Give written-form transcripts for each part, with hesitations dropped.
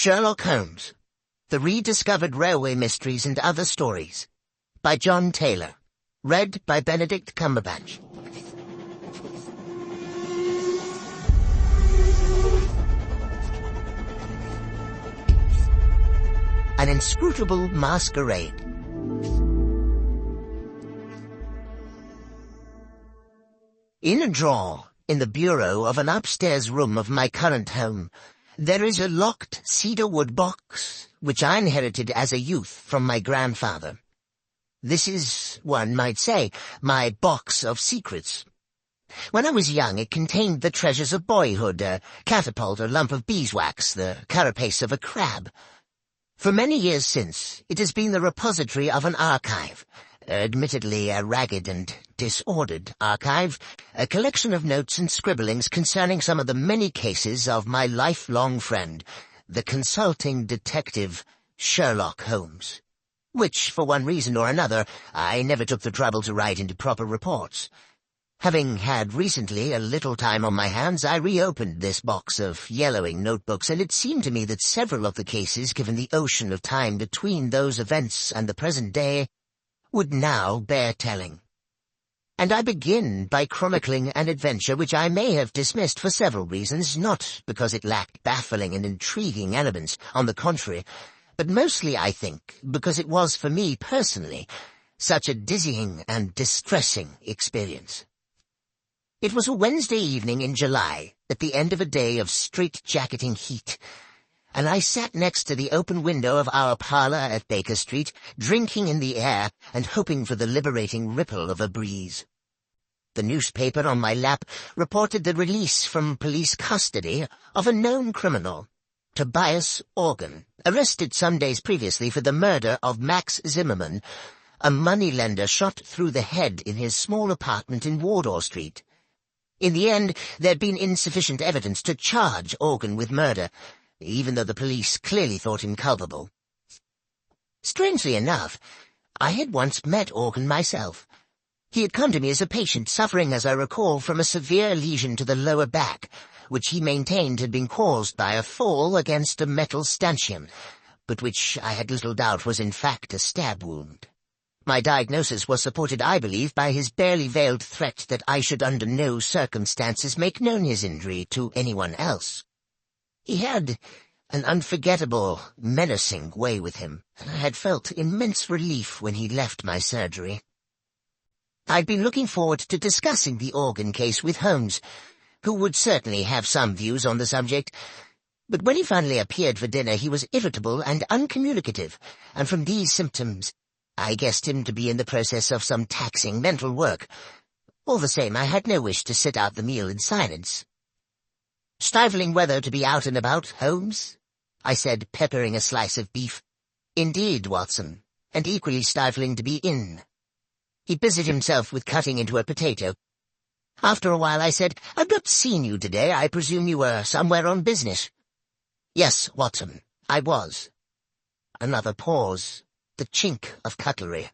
Sherlock Holmes, The Rediscovered Railway Mysteries and Other Stories, by John Taylor. Read by Benedict Cumberbatch. An Inscrutable Masquerade. In a drawer in the bureau of an upstairs room of my current home, there is a locked cedarwood box, which I inherited as a youth from my grandfather. This is, one might say, my box of secrets. When I was young, it contained the treasures of boyhood, a catapult, a lump of beeswax, the carapace of a crab. For many years since, it has been the repository of an archive, admittedly a ragged and disordered archive, a collection of notes and scribblings concerning some of the many cases of my lifelong friend, the consulting detective Sherlock Holmes, which, for one reason or another, I never took the trouble to write into proper reports. Having had recently a little time on my hands, I reopened this box of yellowing notebooks, and it seemed to me that several of the cases, given the ocean of time between those events and the present day, would now bear telling. And I begin by chronicling an adventure which I may have dismissed for several reasons, not because it lacked baffling and intriguing elements, on the contrary, but mostly, I think, because it was, for me personally, such a dizzying and distressing experience. It was a Wednesday evening in July, at the end of a day of straight-jacketing heat, and I sat next to the open window of our parlour at Baker Street, drinking in the air and hoping for the liberating ripple of a breeze. The newspaper on my lap reported the release from police custody of a known criminal, Tobias Organ, arrested some days previously for the murder of Max Zimmerman, a moneylender shot through the head in his small apartment in Wardour Street. In the end, there had been insufficient evidence to charge Organ with murder, even though the police clearly thought him culpable. Strangely enough, I had once met Organ myself. He had come to me as a patient suffering, as I recall, from a severe lesion to the lower back, which he maintained had been caused by a fall against a metal stanchion, but which I had little doubt was in fact a stab wound. My diagnosis was supported, I believe, by his barely veiled threat that I should under no circumstances make known his injury to anyone else. He had an unforgettable, menacing way with him, and I had felt immense relief when he left my surgery. I'd been looking forward to discussing the Organ case with Holmes, who would certainly have some views on the subject, but when he finally appeared for dinner he was irritable and uncommunicative, and from these symptoms I guessed him to be in the process of some taxing mental work. All the same, I had no wish to sit out the meal in silence. "Stifling weather to be out and about, Holmes?" I said, peppering a slice of beef. "Indeed, Watson, and equally stifling to be in." He busied himself with cutting into a potato. After a while I said, "I've not seen you today. I presume you were somewhere on business." "Yes, Watson, I was." Another pause, the chink of cutlery.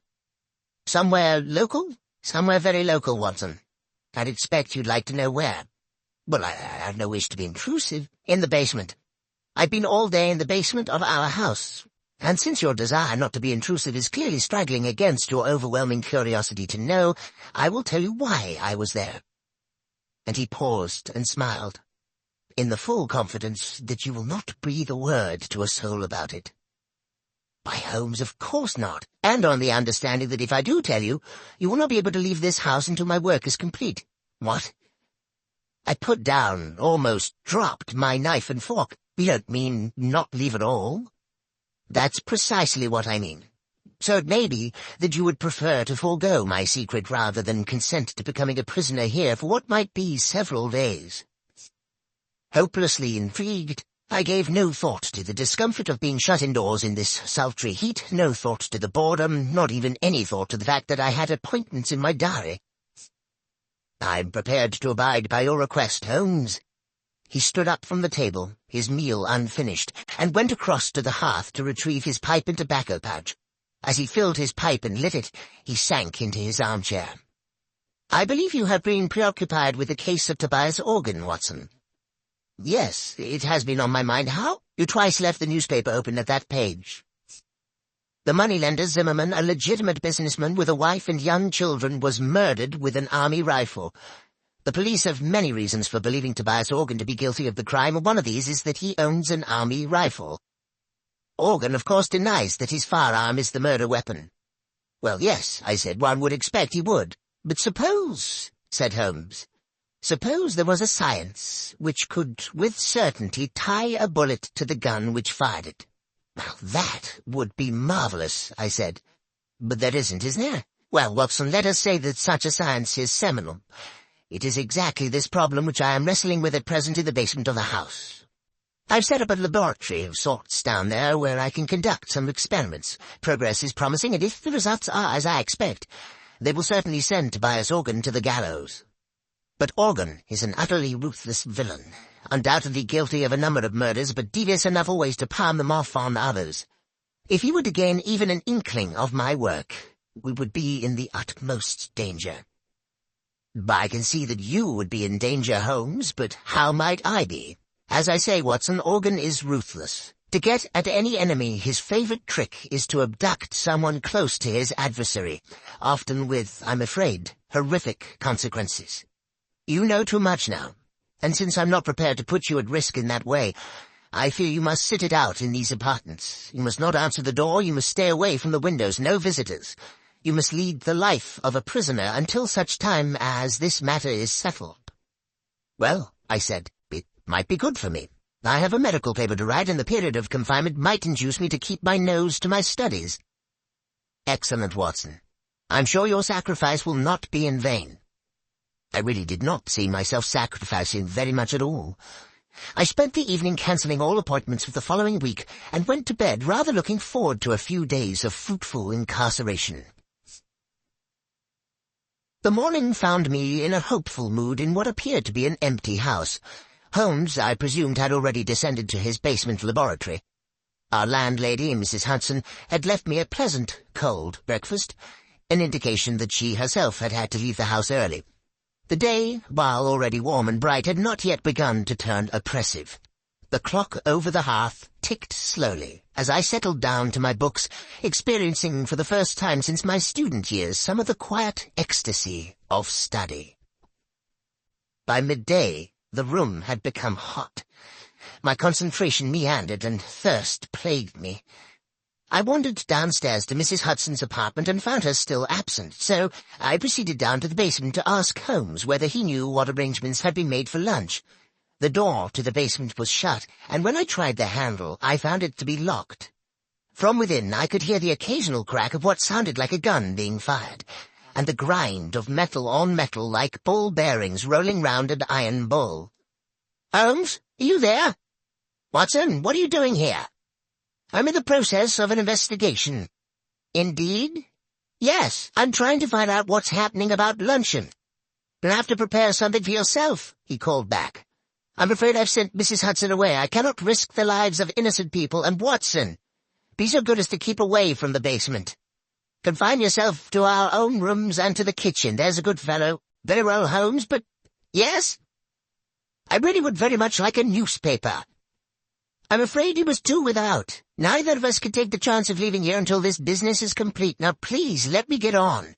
"Somewhere local?" "Somewhere very local, Watson. I'd expect you'd like to know where." "Well, I have no wish to be intrusive." "In the basement. I've been all day in the basement of our house, and since your desire not to be intrusive is clearly straggling against your overwhelming curiosity to know, I will tell you why I was there." And he paused and smiled, in the full confidence that you will not breathe a word to a soul about it. "By Holmes, of course not, and on the understanding that if I do tell you, you will not be able to leave this house until my work is complete." "What?" I put down, almost dropped, my knife and fork. "You don't mean not leave at all?" "That's precisely what I mean. So it may be that you would prefer to forego my secret rather than consent to becoming a prisoner here for what might be several days." Hopelessly intrigued, I gave no thought to the discomfort of being shut indoors in this sultry heat, no thought to the boredom, not even any thought to the fact that I had appointments in my diary. "I'm prepared to abide by your request, Holmes." He stood up from the table, his meal unfinished, and went across to the hearth to retrieve his pipe and tobacco pouch. As he filled his pipe and lit it, he sank into his armchair. "I believe you have been preoccupied with the case of Tobias Organ, Watson." Yes, it has been on my mind. How? You twice left the newspaper open at that page. The moneylender Zimmerman, a legitimate businessman with a wife and young children, was murdered with an army rifle. The police have many reasons for believing Tobias Organ to be guilty of the crime. One of these is that he owns an army rifle. Organ, of course, denies that his firearm is the murder weapon. Well, yes, I said, one would expect he would. But suppose, said Holmes, suppose there was a science which could with certainty tie a bullet to the gun which fired it. Well, that would be marvelous, I said. But there isn't there? Well, Watson, let us say that such a science is seminal. It is exactly this problem which I am wrestling with at present in the basement of the house. I've set up a laboratory of sorts down there where I can conduct some experiments. Progress is promising, and if the results are as I expect, they will certainly send Tobias Organ to the gallows. But Organ is an utterly ruthless villain, undoubtedly guilty of a number of murders, but devious enough always to palm them off on others. If he were to gain even an inkling of my work, we would be in the utmost danger. I can see that you would be in danger, Holmes, but how might I be? As I say, Watson, Organ is ruthless. To get at any enemy, his favorite trick is to abduct someone close to his adversary, often with, I'm afraid, horrific consequences. You know too much now, and since I'm not prepared to put you at risk in that way, I fear you must sit it out in these apartments. You must not answer the door, you must stay away from the windows, no visitors. You must lead the life of a prisoner until such time as this matter is settled. Well, I said, it might be good for me. I have a medical paper to write, and the period of confinement might induce me to keep my nose to my studies. Excellent, Watson. I'm sure your sacrifice will not be in vain. I really did not see myself sacrificing very much at all. I spent the evening cancelling all appointments for the following week, and went to bed rather looking forward to a few days of fruitful incarceration. The morning found me in a hopeful mood in what appeared to be an empty house. Holmes, I presumed, had already descended to his basement laboratory. Our landlady, Mrs. Hudson, had left me a pleasant, cold breakfast, an indication that she herself had had to leave the house early. The day, while already warm and bright, had not yet begun to turn oppressive. The clock over the hearth ticked slowly as I settled down to my books, experiencing for the first time since my student years some of the quiet ecstasy of study. By midday, the room had become hot. My concentration meandered and thirst plagued me. I wandered downstairs to Mrs. Hudson's apartment and found her still absent, so I proceeded down to the basement to ask Holmes whether he knew what arrangements had been made for lunch. The door to the basement was shut, and when I tried the handle, I found it to be locked. From within, I could hear the occasional crack of what sounded like a gun being fired, and the grind of metal on metal like ball bearings rolling round an iron bowl. "Holmes, are you there?" "Watson, what are you doing here?" "I'm in the process of an investigation." "Indeed?" "Yes, I'm trying to find out what's happening about luncheon." "You'll have to prepare something for yourself," he called back. "I'm afraid I've sent Mrs. Hudson away. I cannot risk the lives of innocent people, and Watson, be so good as to keep away from the basement. Confine yourself to our own rooms and to the kitchen. There's a good fellow." "Very well, Holmes, but—" "Yes?" "I really would very much like a newspaper." "I'm afraid you must do without. Neither of us can take the chance of leaving here until this business is complete. Now please let me get on."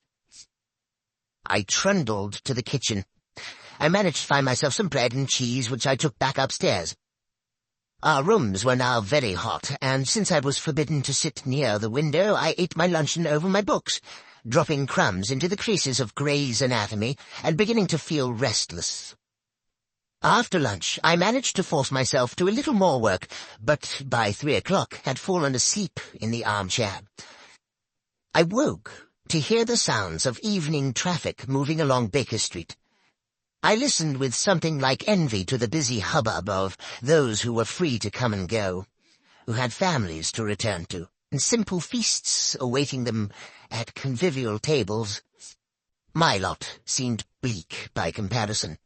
I trundled to the kitchen. I managed to find myself some bread and cheese, which I took back upstairs. Our rooms were now very hot, and since I was forbidden to sit near the window, I ate my luncheon over my books, dropping crumbs into the creases of Gray's Anatomy, and beginning to feel restless. After lunch, I managed to force myself to a little more work, but by 3 o'clock had fallen asleep in the armchair. I woke to hear the sounds of evening traffic moving along Baker Street. I listened with something like envy to the busy hubbub of those who were free to come and go, who had families to return to, and simple feasts awaiting them at convivial tables. My lot seemed bleak by comparison.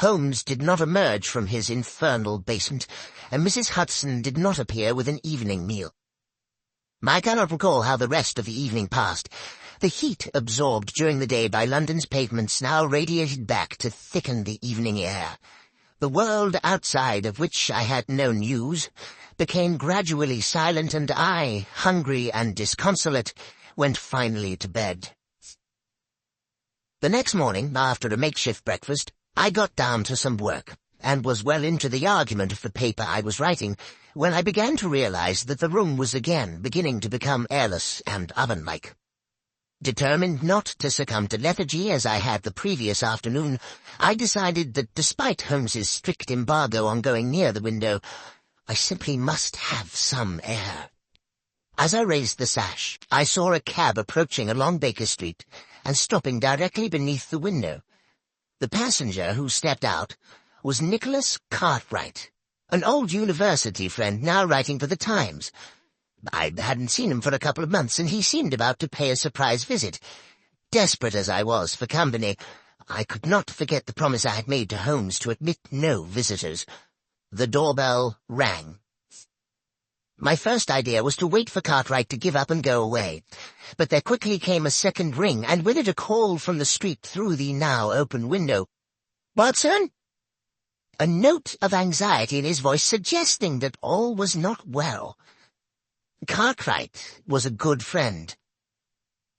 Holmes did not emerge from his infernal basement, and Mrs. Hudson did not appear with an evening meal. I cannot recall how the rest of the evening passed. The heat absorbed during the day by London's pavements now radiated back to thicken the evening air. The world outside of which I had no news became gradually silent, and I, hungry and disconsolate, went finally to bed. The next morning, after a makeshift breakfast, I got down to some work, and was well into the argument of the paper I was writing, when I began to realize that the room was again beginning to become airless and oven-like. Determined not to succumb to lethargy as I had the previous afternoon, I decided that despite Holmes's strict embargo on going near the window, I simply must have some air. As I raised the sash, I saw a cab approaching along Baker Street and stopping directly beneath the window. The passenger who stepped out was Nicholas Cartwright, an old university friend now writing for the Times. I hadn't seen him for a couple of months, and he seemed about to pay a surprise visit. Desperate as I was for company, I could not forget the promise I had made to Holmes to admit no visitors. The doorbell rang. My first idea was to wait for Cartwright to give up and go away, but there quickly came a second ring, and with it a call from the street through the now open window. "Watson?" A note of anxiety in his voice suggesting that all was not well. Cartwright was a good friend.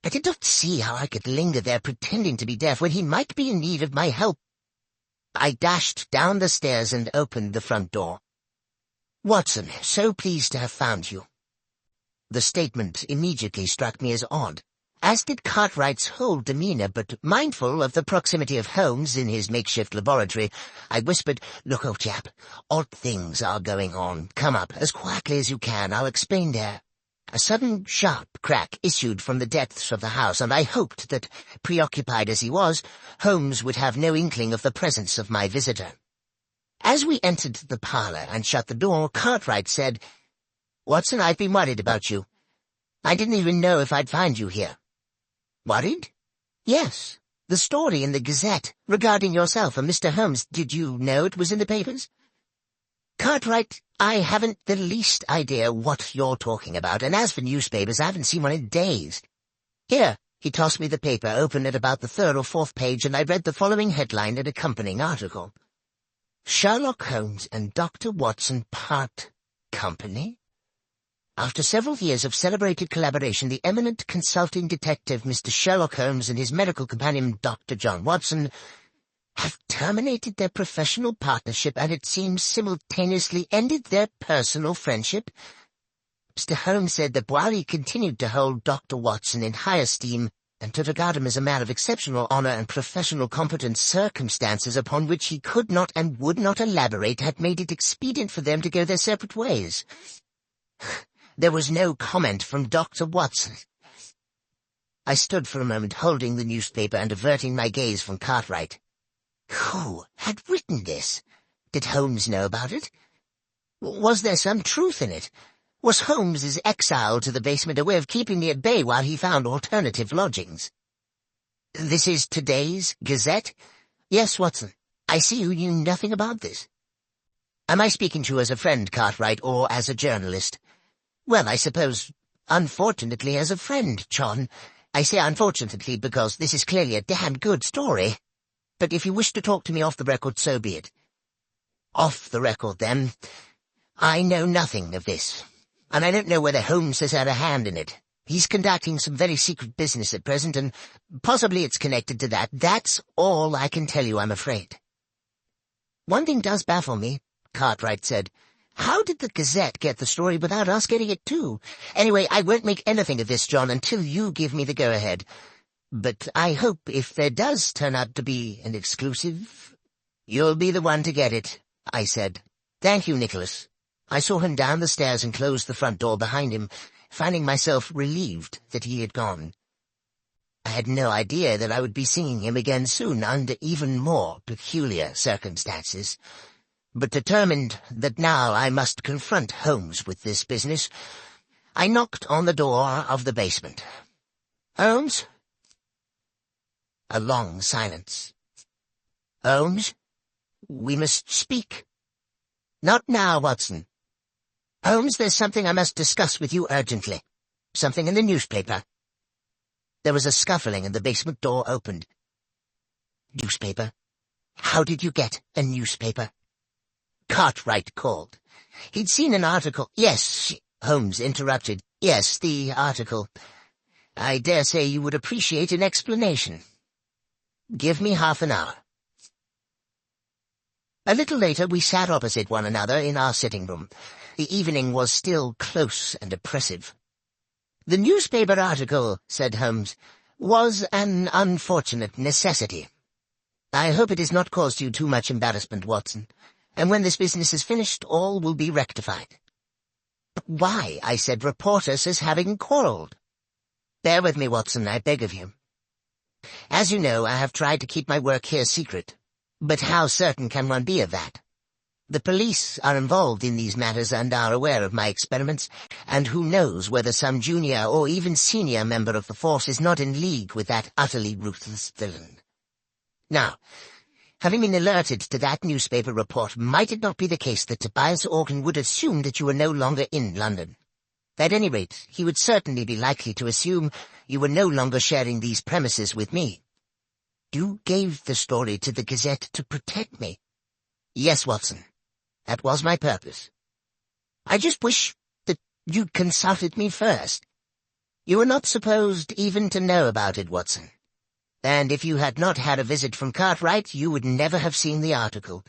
I did not see how I could linger there pretending to be deaf when he might be in need of my help. I dashed down the stairs and opened the front door. "Watson, so pleased to have found you." The statement immediately struck me as odd, as did Cartwright's whole demeanor, but mindful of the proximity of Holmes in his makeshift laboratory, I whispered, "Look, old chap, odd things are going on. Come up, as quietly as you can. I'll explain there." A sudden sharp crack issued from the depths of the house, and I hoped that, preoccupied as he was, Holmes would have no inkling of the presence of my visitor. As we entered the parlor and shut the door, Cartwright said, "Watson, I've been worried about you. I didn't even know if I'd find you here." "Worried?" "Yes. The story in the Gazette regarding yourself and Mr. Holmes, did you know it was in the papers?" "Cartwright, I haven't the least idea what you're talking about, and as for newspapers, I haven't seen one in days. Here." He tossed me the paper, open at about the third or fourth page, and I read the following headline and accompanying article. "Sherlock Holmes and Dr. Watson part company?" After several years of celebrated collaboration, the eminent consulting detective Mr. Sherlock Holmes and his medical companion Dr. John Watson have terminated their professional partnership and it seems simultaneously ended their personal friendship. Mr. Holmes said that while he continued to hold Dr. Watson in high esteem and to regard him as a man of exceptional honor and professional competence, circumstances upon which he could not and would not elaborate had made it expedient for them to go their separate ways. There was no comment from Dr. Watson. I stood for a moment holding the newspaper and averting my gaze from Cartwright. Who had written this? Did Holmes know about it? Was there some truth in it? Was Holmes's exile to the basement a way of keeping me at bay while he found alternative lodgings? "This is today's Gazette?" "Yes, Watson. I see you knew nothing about this." "Am I speaking to you as a friend, Cartwright, or as a journalist?" "Well, I suppose, unfortunately, as a friend, John. I say unfortunately because this is clearly a damn good story. But if you wish to talk to me off the record, so be it." "Off the record, then. I know nothing of this, and I don't know whether Holmes has had a hand in it. He's conducting some very secret business at present, and possibly it's connected to that. That's all I can tell you, I'm afraid." "One thing does baffle me," Cartwright said. "How did the Gazette get the story without us getting it too? Anyway, I won't make anything of this, John, until you give me the go-ahead. But I hope if there does turn out to be an exclusive, you'll be the one to get it," I said. "Thank you, Nicholas." I saw him down the stairs and closed the front door behind him, finding myself relieved that he had gone. I had no idea that I would be seeing him again soon under even more peculiar circumstances. But determined that now I must confront Holmes with this business, I knocked on the door of the basement. "Holmes?" A long silence. "Holmes? We must speak." "Not now, Watson." "Holmes, there's something I must discuss with you urgently. Something in the newspaper." There was a scuffling and the basement door opened. "Newspaper? How did you get a newspaper?" Cartwright called. He'd seen an article— Yes, Holmes interrupted. Yes, the article. I dare say you would appreciate an explanation. Give me half an hour. A little later we sat opposite one another in our sitting room. The evening was still close and oppressive. "The newspaper article," said Holmes, "was an unfortunate necessity. I hope it has not caused you too much embarrassment, Watson, and when this business is finished, all will be rectified." "But why," I said, "report us as having quarrelled?" "Bear with me, Watson, I beg of you. As you know, I have tried to keep my work here secret. But how certain can one be of that? The police are involved in these matters and are aware of my experiments, and who knows whether some junior or even senior member of the force is not in league with that utterly ruthless villain. Now, having been alerted to that newspaper report, might it not be the case that Tobias Organ would assume that you were no longer in London? At any rate, he would certainly be likely to assume you were no longer sharing these premises with me. You gave the story to the Gazette to protect me." "Yes, Watson. That was my purpose. I just wish that you'd consulted me first. You were not supposed even to know about it, Watson. And if you had not had a visit from Cartwright, you would never have seen the article.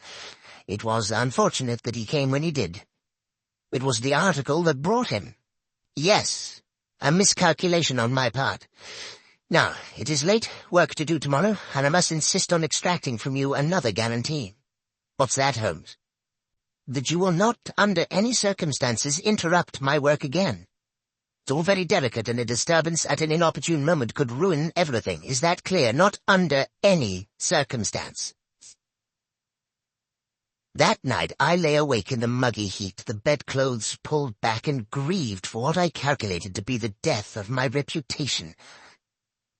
It was unfortunate that he came when he did. It was the article that brought him. Yes, a miscalculation on my part. Now, it is late, work to do tomorrow, and I must insist on extracting from you another guarantee." "What's that, Holmes?" "That you will not, under any circumstances, interrupt my work again. It's all very delicate, and a disturbance at an inopportune moment could ruin everything. Is that clear? Not under any circumstance." That night I lay awake in the muggy heat, the bedclothes pulled back, and grieved for what I calculated to be the death of my reputation.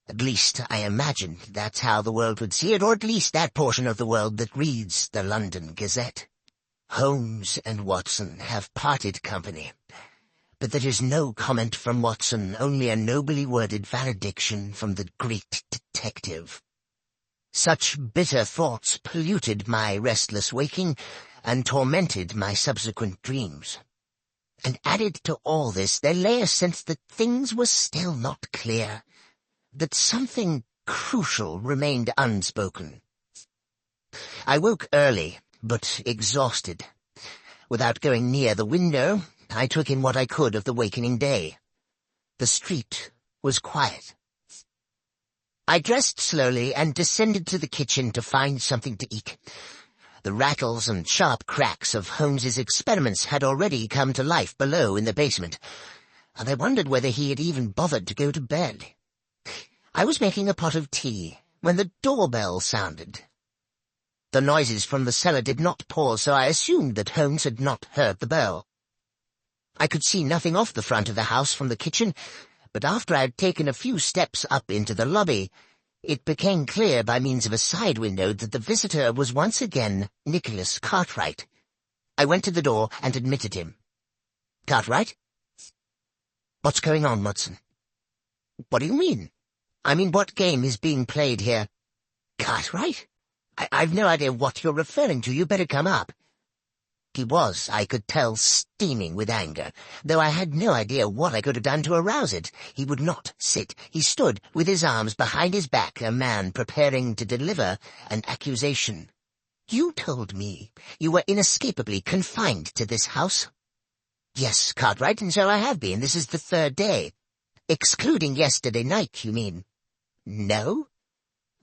At least, I imagined that's how the world would see it, or at least that portion of the world that reads the London Gazette. Holmes and Watson have parted company. But there is no comment from Watson, only a nobly worded valediction from the great detective. Such bitter thoughts polluted my restless waking and tormented my subsequent dreams. And added to all this, there lay a sense that things were still not clear, that something crucial remained unspoken. I woke early, but exhausted. Without going near the window, I took in what I could of the wakening day. The street was quiet. I dressed slowly and descended to the kitchen to find something to eat. The rattles and sharp cracks of Holmes's experiments had already come to life below in the basement, and I wondered whether he had even bothered to go to bed. I was making a pot of tea when the doorbell sounded. The noises from the cellar did not pause, so I assumed that Holmes had not heard the bell. I could see nothing off the front of the house from the kitchen, but after I had taken a few steps up into the lobby, it became clear by means of a side window that the visitor was once again Nicholas Cartwright. I went to the door and admitted him. "Cartwright?" "What's going on, Watson?" "What do you mean? I mean, what game is being played here?" "Cartwright? I've no idea what you're referring to. You better come up." He was, I could tell, steaming with anger, though I had no idea what I could have done to arouse it. He would not sit. He stood with his arms behind his back, a man preparing to deliver an accusation. "You told me you were inescapably confined to this house." "Yes, Cartwright, and so I have been. This is the third day." "Excluding yesterday night, you mean?" "No.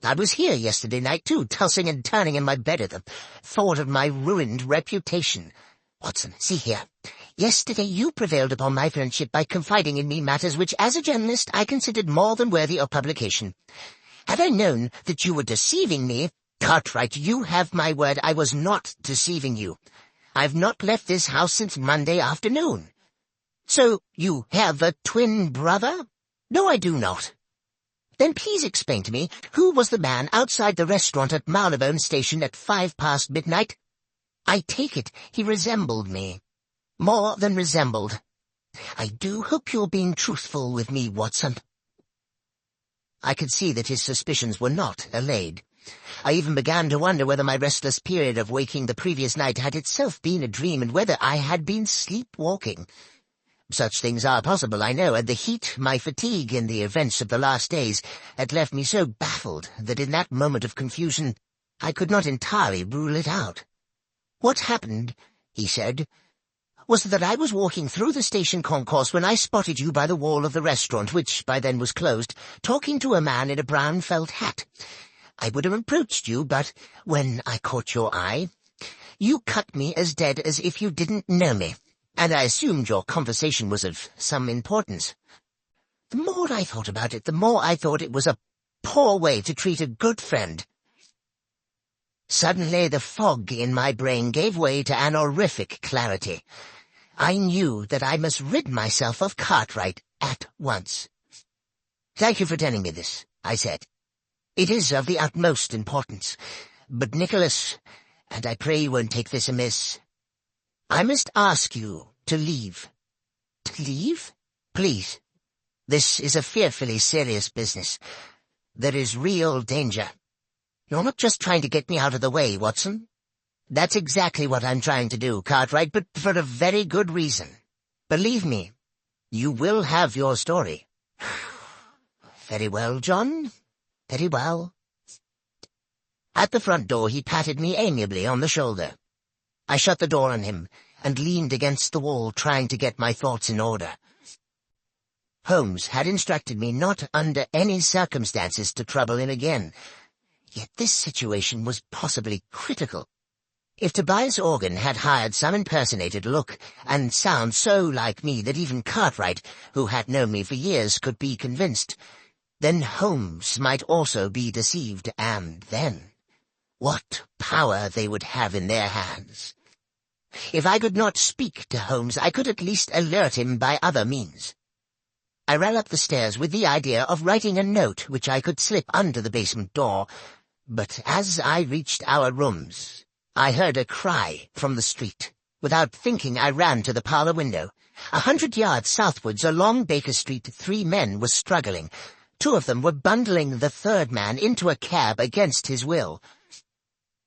I was here yesterday night, too, tossing and turning in my bed at the thought of my ruined reputation. Watson, see here. Yesterday you prevailed upon my friendship by confiding in me matters which, as a journalist, I considered more than worthy of publication. Had I known that you were deceiving me— Cartwright, you have my word, I was not deceiving you. I've not left this house since Monday afternoon." "So you have a twin brother?" "No, I do not." "Then please explain to me, who was the man outside the restaurant at Marylebone Station at 5 past midnight? I take it he resembled me. More than resembled. I do hope you're being truthful with me, Watson." I could see that his suspicions were not allayed. I even began to wonder whether my restless period of waking the previous night had itself been a dream and whether I had been sleepwalking. Such things are possible, I know, and the heat, my fatigue, and the events of the last days had left me so baffled that in that moment of confusion I could not entirely rule it out. "What happened," he said, "was that I was walking through the station concourse when I spotted you by the wall of the restaurant, which by then was closed, talking to a man in a brown felt hat. I would have approached you, but when I caught your eye, you cut me as dead as if you didn't know me, and I assumed your conversation was of some importance. The more I thought about it, the more I thought it was a poor way to treat a good friend." Suddenly the fog in my brain gave way to an horrific clarity. I knew that I must rid myself of Cartwright at once. "Thank you for telling me this," I said. "It is of the utmost importance. But, Nicholas, and I pray you won't take this amiss, I must ask you to leave." "To leave?" "Please. This is a fearfully serious business. There is real danger. You're not just trying to get me out of the way, Watson." "That's exactly what I'm trying to do, Cartwright, but for a very good reason. Believe me, you will have your story." "Very well, John. Very well." At the front door he patted me amiably on the shoulder. I shut the door on him and leaned against the wall, trying to get my thoughts in order. Holmes had instructed me not under any circumstances to trouble him again. Yet this situation was possibly critical. If Tobias Organ had hired some impersonated look and sound so like me that even Cartwright, who had known me for years, could be convinced, then Holmes might also be deceived, and then what power they would have in their hands. If I could not speak to Holmes, I could at least alert him by other means. I ran up the stairs with the idea of writing a note which I could slip under the basement door, but as I reached our rooms, I heard a cry from the street. Without thinking, I ran to the parlor window. 100 yards southwards along Baker Street, 3 men were struggling. 2 of them were bundling the third man into a cab against his will.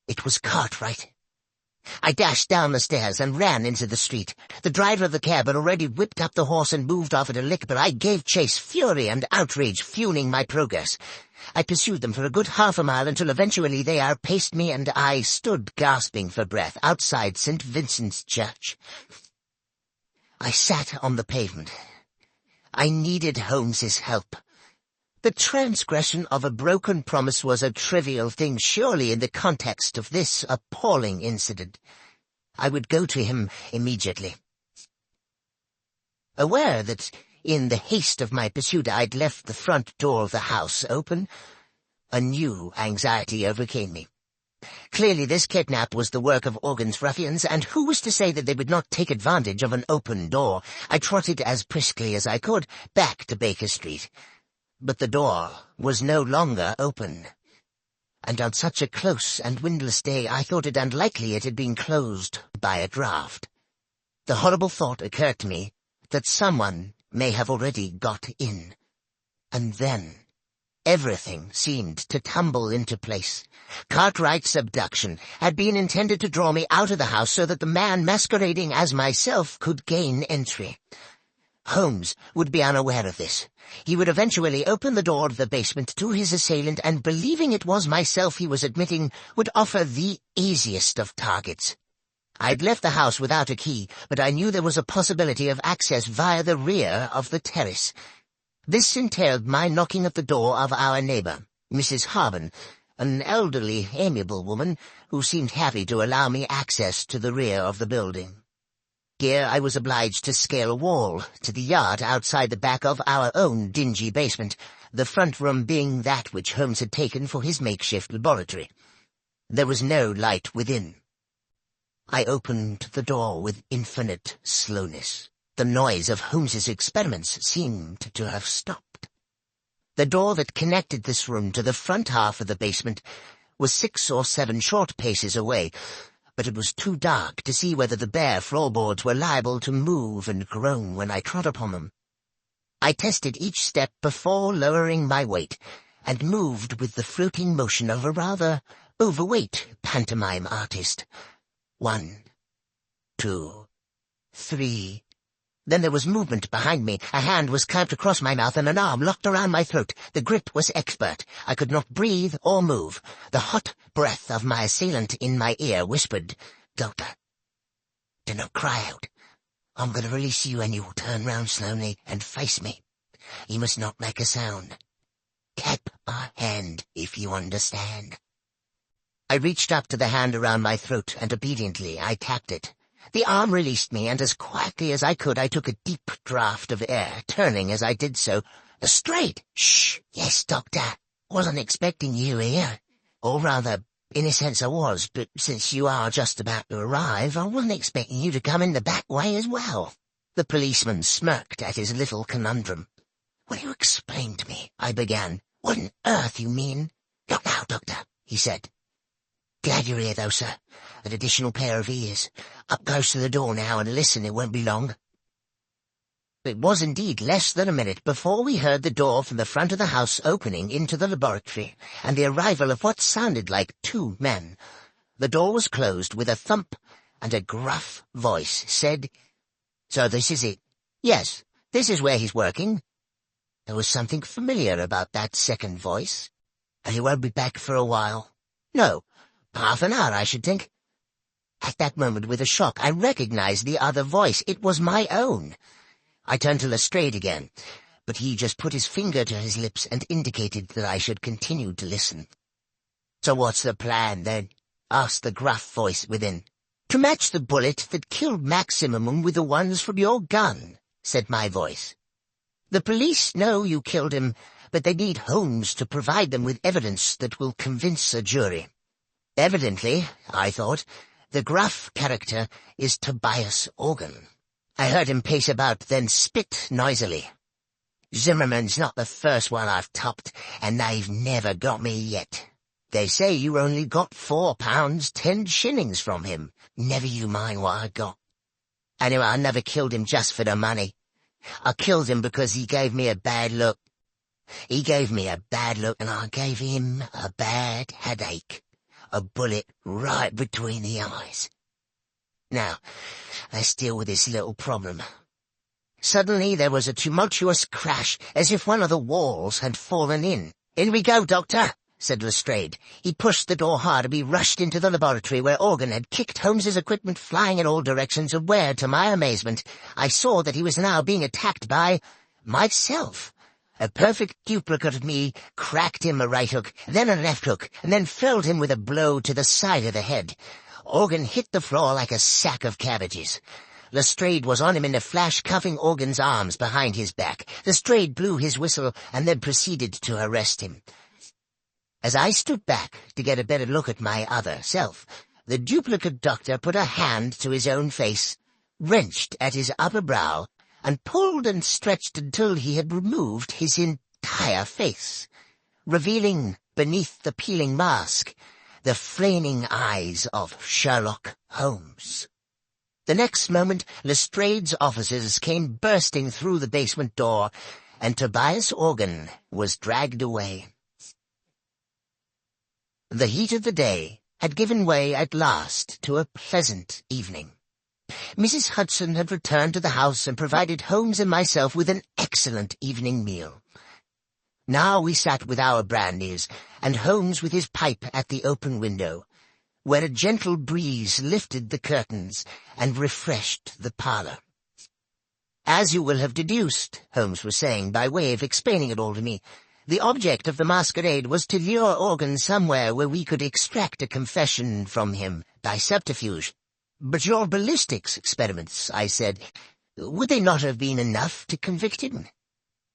It was Cartwright. I dashed down the stairs and ran into the street. The driver of the cab had already whipped up the horse and moved off at a lick, but I gave chase, fury and outrage fueling my progress. I pursued them for a good half a mile until eventually they outpaced me, and I stood gasping for breath outside St. Vincent's Church. I sat on the pavement. I needed Holmes's help. The transgression of a broken promise was a trivial thing, surely, in the context of this appalling incident. I would go to him immediately. Aware that, in the haste of my pursuit, I'd left the front door of the house open, a new anxiety overcame me. Clearly this kidnap was the work of Organ's ruffians, and who was to say that they would not take advantage of an open door? I trotted as briskly as I could back to Baker Street. But the door was no longer open, and on such a close and windless day I thought it unlikely it had been closed by a draught. The horrible thought occurred to me that someone may have already got in. And then everything seemed to tumble into place. Cartwright's abduction had been intended to draw me out of the house so that the man masquerading as myself could gain entry. Holmes would be unaware of this. He would eventually open the door of the basement to his assailant, and believing it was myself he was admitting, would offer the easiest of targets. I'd left the house without a key, but I knew there was a possibility of access via the rear of the terrace. This entailed my knocking at the door of our neighbour, Mrs. Harben, an elderly, amiable woman who seemed happy to allow me access to the rear of the building. Here I was obliged to scale a wall to the yard outside the back of our own dingy basement, the front room being that which Holmes had taken for his makeshift laboratory. There was no light within. I opened the door with infinite slowness. The noise of Holmes's experiments seemed to have stopped. The door that connected this room to the front half of the basement was 6 or 7 short paces away, but it was too dark to see whether the bare floorboards were liable to move and groan when I trod upon them. I tested each step before lowering my weight, and moved with the floating motion of a rather overweight pantomime artist. 1, 2, 3. Then there was movement behind me. A hand was clamped across my mouth and an arm locked around my throat. The grip was expert. I could not breathe or move. The hot breath of my assailant in my ear whispered, "Doctor, do not cry out. I'm going to release you and you will turn round slowly and face me. You must not make a sound. Tap my hand, if you understand." I reached up to the hand around my throat, and obediently I tapped it. The arm released me, and as quietly as I could I took a deep draught of air, turning as I did so. "Lestrade!" "Shh! Yes, Doctor. Wasn't expecting you here. Or rather, in a sense I was, but since you are just about to arrive, I wasn't expecting you to come in the back way as well." The policeman smirked at his little conundrum. "Will you explain to me?" I began. "What on earth you mean?" "Not now, Doctor," he said. "Glad you're here, though, sir. An additional pair of ears. Up close to the door now and listen, it won't be long." It was indeed less than a minute before we heard the door from the front of the house opening into the laboratory, and the arrival of what sounded like 2 men. The door was closed with a thump, and a gruff voice said, "So this is it. Yes, this is where he's working." There was something familiar about that second voice. "And he won't be back for a while?" "No. Half an hour, I should think." At that moment, with a shock, I recognized the other voice. It was my own. I turned to Lestrade again, but he just put his finger to his lips and indicated that I should continue to listen. "So what's the plan, then?" asked the gruff voice within. "To match the bullet that killed Maximum with the ones from your gun," said my voice. "The police know you killed him, but they need Holmes to provide them with evidence that will convince a jury. Evidently, I thought, the gruff character is Tobias Organ." I heard him pace about, then spit noisily. "Zimmerman's not the first one I've topped, and they've never got me yet. They say you only got £4, 10 shillings from him. Never you mind what I got. Anyway, I never killed him just for the money. I killed him because he gave me a bad look. He gave me a bad look, and I gave him a bad headache. A bullet right between the eyes. Now, let's deal with this little problem." Suddenly there was a tumultuous crash, as if one of the walls had fallen in. "In we go, Doctor," said Lestrade. He pushed the door hard and we rushed into the laboratory, where Organ had kicked Holmes's equipment flying in all directions, and where, to my amazement, I saw that he was now being attacked by myself. A perfect duplicate of me cracked him a right hook, then a left hook, and then felled him with a blow to the side of the head. Organ hit the floor like a sack of cabbages. Lestrade was on him in a flash, cuffing Organ's arms behind his back. Lestrade blew his whistle and then proceeded to arrest him. As I stood back to get a better look at my other self, the duplicate doctor put a hand to his own face, wrenched at his upper brow, and pulled and stretched until he had removed his entire face, revealing beneath the peeling mask the flaming eyes of Sherlock Holmes. The next moment Lestrade's officers came bursting through the basement door, and Tobias Organ was dragged away. The heat of the day had given way at last to a pleasant evening. Mrs. Hudson had returned to the house and provided Holmes and myself with an excellent evening meal. Now we sat with our brandies, and Holmes with his pipe at the open window, where a gentle breeze lifted the curtains and refreshed the parlour. "As you will have deduced," Holmes was saying, by way of explaining it all to me, "the object of the masquerade was to lure Organ somewhere where we could extract a confession from him by subterfuge." "But your ballistics experiments," I said, "would they not have been enough to convict him?"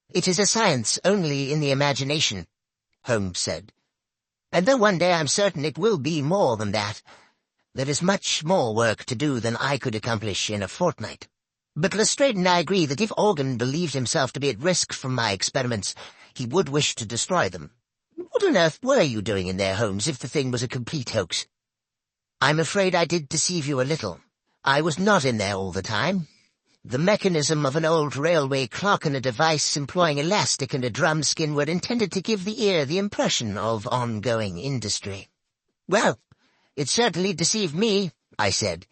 "It is a science only in the imagination," Holmes said. "And though one day I'm certain it will be more than that, there is much more work to do than I could accomplish in a fortnight. But Lestrade and I agree that if Organ believed himself to be at risk from my experiments, he would wish to destroy them. What on earth were you doing in there, Holmes, if the thing was a complete hoax?" "I'm afraid I did deceive you a little. I was not in there all the time. The mechanism of an old railway clock and a device employing elastic and a drum skin were intended to give the ear the impression of ongoing industry. Well, it certainly deceived me, I said.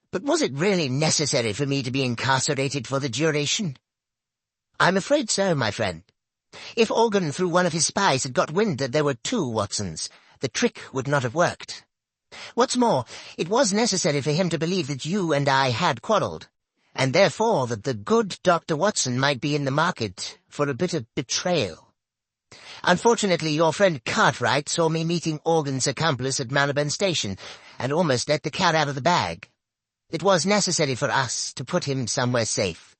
But was it really necessary for me to be incarcerated for the duration? I'm afraid so, my friend. If Organ, through one of his spies, had got wind that there were two Watsons, the trick would not have worked. What's more, it was necessary for him to believe that you and I had quarrelled, and therefore that the good Dr. Watson might be in the market for a bit of betrayal. Unfortunately, your friend Cartwright saw me meeting Organ's accomplice at Marylebone Station, and almost let the cat out of the bag. It was necessary for us to put him somewhere safe.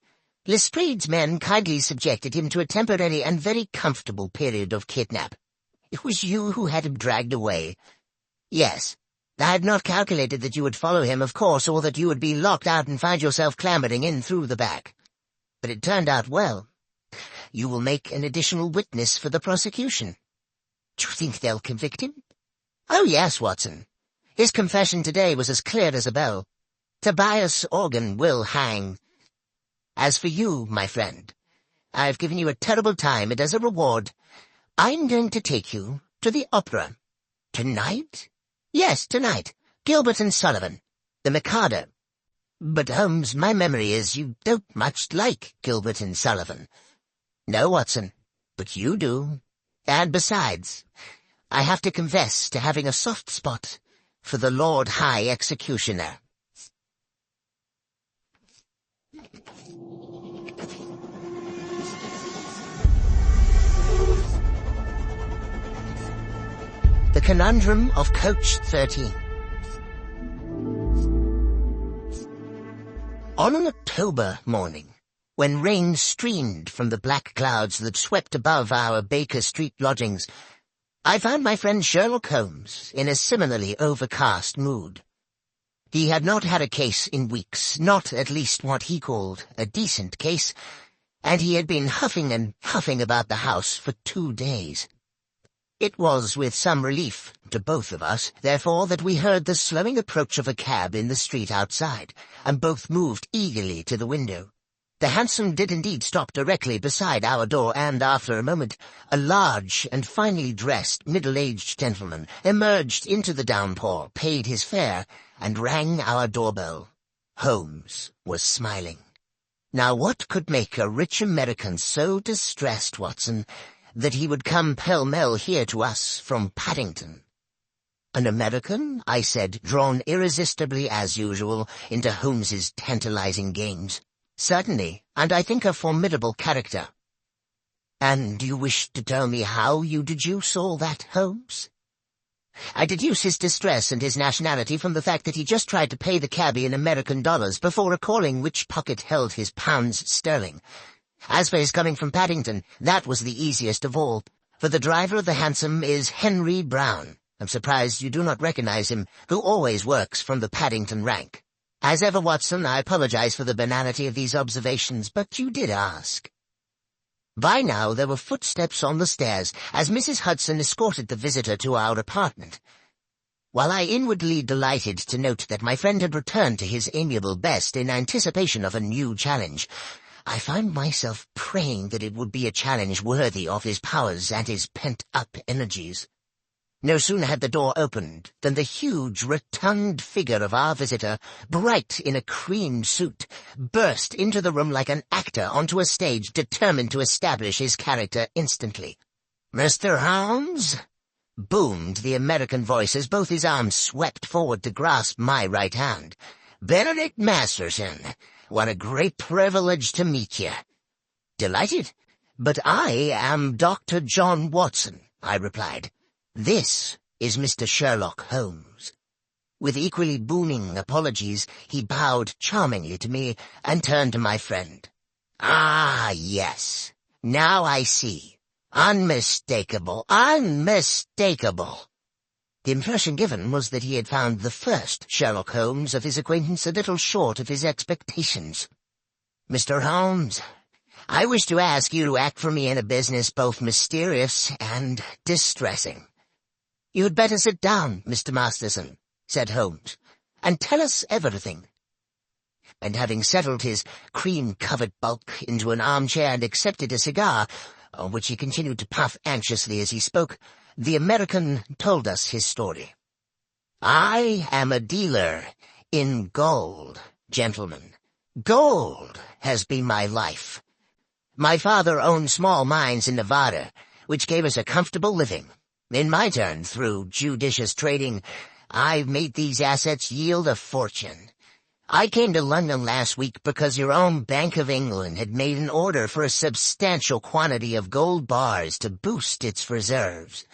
Lestrade's men kindly subjected him to a temporary and very comfortable period of kidnap. It was you who had him dragged away. Yes, I had not calculated that you would follow him, of course, or that you would be locked out and find yourself clambering in through the back. But it turned out well. You will make an additional witness for the prosecution. Do you think they'll convict him? Oh, yes, Watson. His confession today was as clear as a bell. Tobias Organ will hang. As for you, my friend, I've given you a terrible time, and as a reward, I'm going to take you to the opera. Tonight? Yes, tonight. Gilbert and Sullivan. The Mikado. But, Holmes, my memory is you don't much like Gilbert and Sullivan. No, Watson, but you do. And besides, I have to confess to having a soft spot for the Lord High Executioner. The Conundrum of Coach 13. On an October morning, when rain streamed from the black clouds that swept above our Baker Street lodgings, I found my friend Sherlock Holmes in a similarly overcast mood. He had not had a case in weeks, not at least what he called a decent case, and he had been huffing and puffing about the house for 2 days. It was with some relief to both of us, therefore, that we heard the slowing approach of a cab in the street outside, and both moved eagerly to the window. The hansom did indeed stop directly beside our door, and after a moment, a large and finely dressed middle-aged gentleman emerged into the downpour, paid his fare, and rang our doorbell. Holmes was smiling. Now what could make a rich American so distressed, Watson, that he would come pell-mell here to us from Paddington? An American? I said, drawn irresistibly as usual into Holmes's tantalizing games. Certainly, and I think a formidable character. And you wish to tell me how you deduce all that, Holmes? I deduce his distress and his nationality from the fact that he just tried to pay the cabby in American dollars before recalling which pocket held his pounds sterling. As for his coming from Paddington, that was the easiest of all, for the driver of the hansom is Henry Brown. I'm surprised you do not recognize him, who always works from the Paddington rank. As ever, Watson, I apologize for the banality of these observations, but you did ask. By now there were footsteps on the stairs, as Mrs. Hudson escorted the visitor to our apartment. While I inwardly delighted to note that my friend had returned to his amiable best in anticipation of a new challenge, I found myself praying that it would be a challenge worthy of his powers and his pent-up energies. No sooner had the door opened than the huge, rotund figure of our visitor, bright in a cream suit, burst into the room like an actor onto a stage determined to establish his character instantly. "Mr. Holmes?" boomed the American voice as both his arms swept forward to grasp my right hand. "Benedict Masterson. What a great privilege to meet you." "Delighted. But I am Dr. John Watson," I replied. "This is Mr. Sherlock Holmes." With equally booming apologies, he bowed charmingly to me and turned to my friend. "Ah, yes. Now I see. Unmistakable, unmistakable." The impression given was that he had found the first Sherlock Holmes of his acquaintance a little short of his expectations. "Mr. Holmes, I wish to ask you to act for me in a business both mysterious and distressing." "You had better sit down, Mr. Masterson," said Holmes, "and tell us everything." and having settled his cream-covered bulk into an armchair and accepted a cigar, which he continued to puff anxiously as he spoke, the American told us his story. "I am a dealer in gold, gentlemen. Gold has been my life. My father owned small mines in Nevada, which gave us a comfortable living. In my turn, through judicious trading, I've made these assets yield a fortune. I came to London last week because your own Bank of England had made an order for a substantial quantity of gold bars to boost its reserves.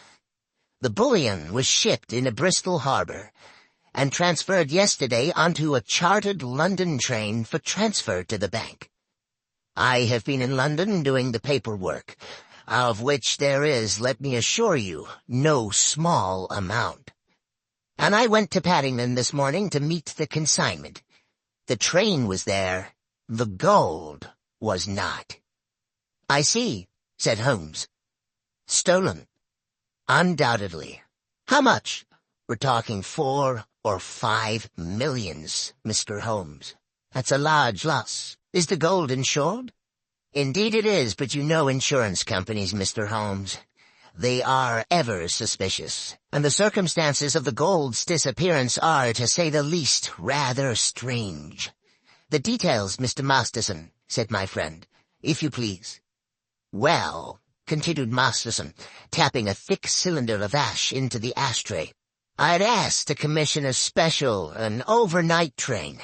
The bullion was shipped into Bristol harbor and transferred yesterday onto a chartered London train for transfer to the bank. I have been in London doing the paperwork, of which there is, let me assure you, no small amount. And I went to Paddington this morning to meet the consignment. The train was there. The gold was not." "I see," said Holmes. "Stolen." "Undoubtedly. How much?" "We're talking 4 or 5 millions, Mr. Holmes. That's a large loss. Is the gold insured?" "Indeed it is, but you know insurance companies, Mr. Holmes. They are ever suspicious, and the circumstances of the gold's disappearance are, to say the least, rather strange." "The details, Mr. Masterson," said my friend, "if you please." "Well," continued Masterson, tapping a thick cylinder of ash into the ashtray, "I'd asked to commission an overnight train,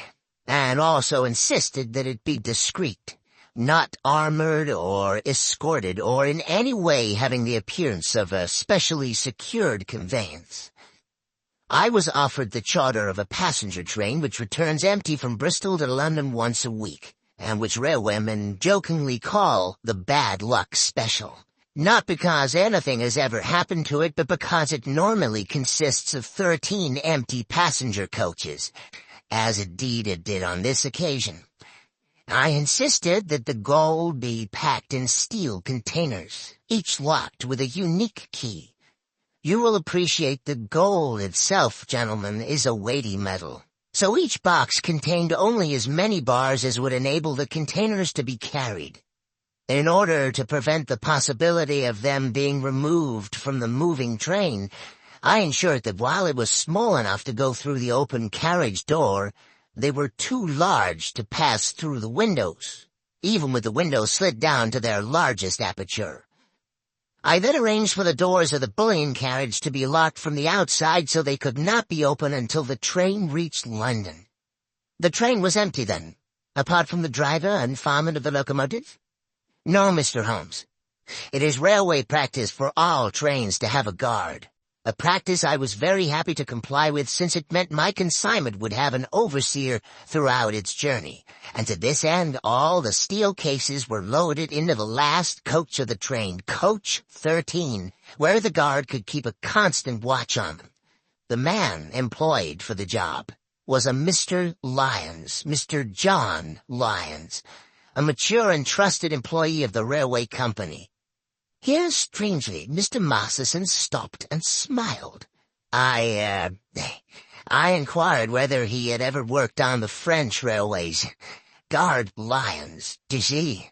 and also insisted that it be discreet, not armored or escorted or in any way having the appearance of a specially secured conveyance. I was offered the charter of a passenger train which returns empty from Bristol to London once a week, and which railwaymen jokingly call the Bad Luck Special. Not because anything has ever happened to it, but because it normally consists of 13 empty passenger coaches, as indeed it did on this occasion. I insisted that the gold be packed in steel containers, each locked with a unique key. You will appreciate the gold itself, gentlemen, is a weighty metal, so each box contained only as many bars as would enable the containers to be carried. In order to prevent the possibility of them being removed from the moving train, I ensured that while it was small enough to go through the open carriage door, they were too large to pass through the windows, even with the windows slid down to their largest aperture. I then arranged for the doors of the bullion carriage to be locked from the outside so they could not be opened until the train reached London. The train was empty then, apart from the driver and fireman of the locomotive? No, Mr. Holmes. It is railway practice for all trains to have a guard. A practice I was very happy to comply with, since it meant my consignment would have an overseer throughout its journey, and to this end all the steel cases were loaded into the last coach of the train, coach 13, where the guard could keep a constant watch on them. The man employed for the job was a Mr. Lyons, Mr. John Lyons, a mature and trusted employee of the railway company. Here, strangely, Mr. Masterson stopped and smiled. I inquired whether he had ever worked on the French railways. Gare de Lyons, do you see?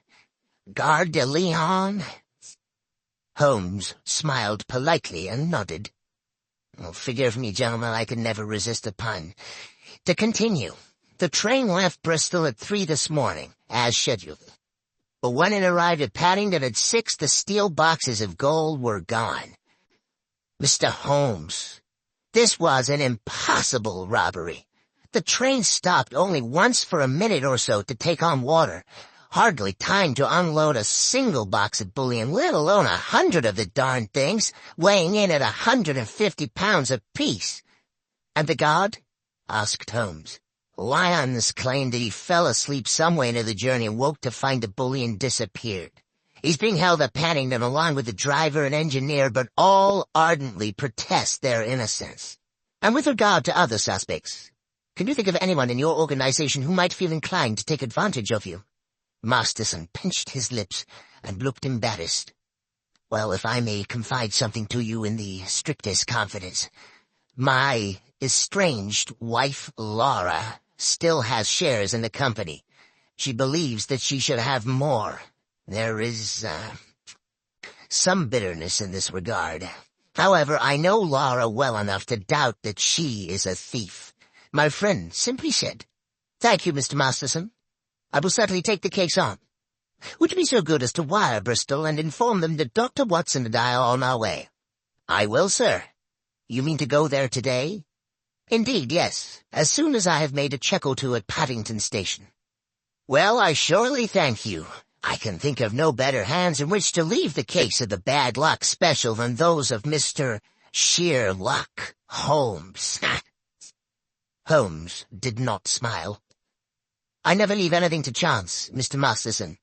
Gare de Lyon? Holmes smiled politely and nodded. Oh, forgive me, gentlemen, I could never resist a pun. To continue, the train left Bristol at 3 this morning, as scheduled. But when it arrived at Paddington at 6, the steel boxes of gold were gone. Mr. Holmes, this was an impossible robbery. The train stopped only once for a minute or so to take on water. Hardly time to unload a single box of bullion, let alone 100 of the darn things, weighing in at 150 pounds apiece. And the guard? Asked Holmes. Lyons claimed that he fell asleep somewhere into the journey and woke to find the bullion disappeared. He's being held at Paddington along with the driver and engineer, but all ardently protest their innocence. And with regard to other suspects, can you think of anyone in your organization who might feel inclined to take advantage of you? Masterson pinched his lips and looked embarrassed. Well, if I may confide something to you in the strictest confidence, my estranged wife, Laura, still has shares in the company. She believes that she should have more. There is, some bitterness in this regard. However, I know Laura well enough to doubt that she is a thief. My friend simply said, "Thank you, Mr. Masterson. I will certainly take the case on. Would you be so good as to wire Bristol and inform them that Dr. Watson and I are on our way?" "I will, sir." "You mean to go there today?" "Indeed, yes, as soon as I have made a check or two at Paddington Station." "Well, I surely thank you. I can think of no better hands in which to leave the case of the bad luck special than those of Mr. Sherlock Holmes." Holmes did not smile. "I never leave anything to chance, Mr. Masterson.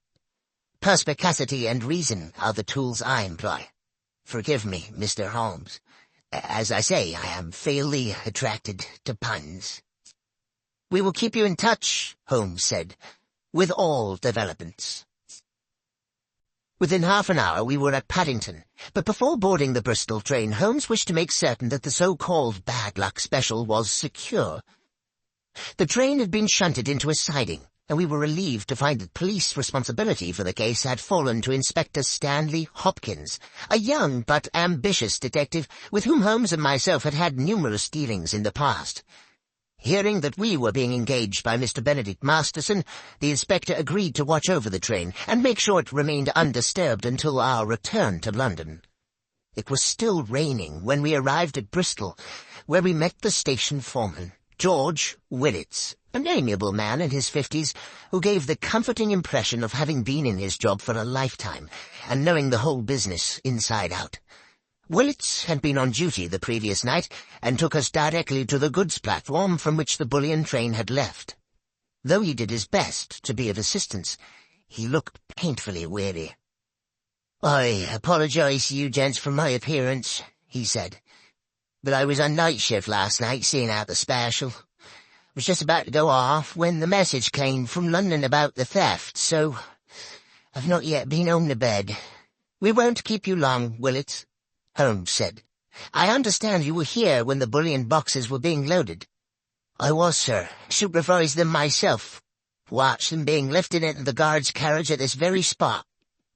Perspicacity and reason are the tools I employ. Forgive me, Mr. Holmes. As I say, I am fatally attracted to puns." "We will keep you in touch," Holmes said, "with all developments." Within half an hour we were at Paddington, but before boarding the Bristol train, Holmes wished to make certain that the so-called bad luck special was secure. The train had been shunted into a siding, and we were relieved to find that police responsibility for the case had fallen to Inspector Stanley Hopkins, a young but ambitious detective with whom Holmes and myself had had numerous dealings in the past. Hearing that we were being engaged by Mr. Benedict Masterson, the inspector agreed to watch over the train and make sure it remained undisturbed until our return to London. It was still raining when we arrived at Bristol, where we met the station foreman, George Willits, an amiable man in his 50s who gave the comforting impression of having been in his job for a lifetime and knowing the whole business inside out. Willits had been on duty the previous night and took us directly to the goods platform from which the bullion train had left. Though he did his best to be of assistance, he looked painfully weary. "I apologize to you gents for my appearance," he said, "but I was on night shift last night seeing out the special. Was just about to go off when the message came from London about the theft, so I've not yet been home to bed." "We won't keep you long, Willits," Holmes said. "I understand you were here when the bullion boxes were being loaded." "I was, sir. Supervised them myself. Watched them being lifted into the guard's carriage at this very spot,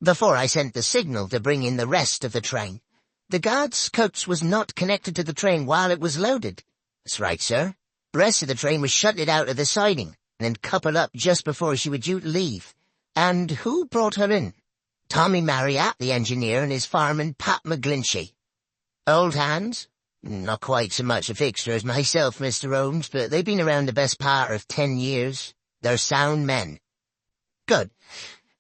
before I sent the signal to bring in the rest of the train. The guard's coach was not connected to the train while it was loaded." "That's right, sir. The rest of the train was shunted out of the siding and then coupled up just before she was due to leave." "And who brought her in?" "Tommy Marriott, the engineer, and his fireman, Pat McGlinchey." "Old hands?" "Not quite so much a fixture as myself, Mr. Holmes, but they've been around the best part of 10 years. They're sound men." "Good.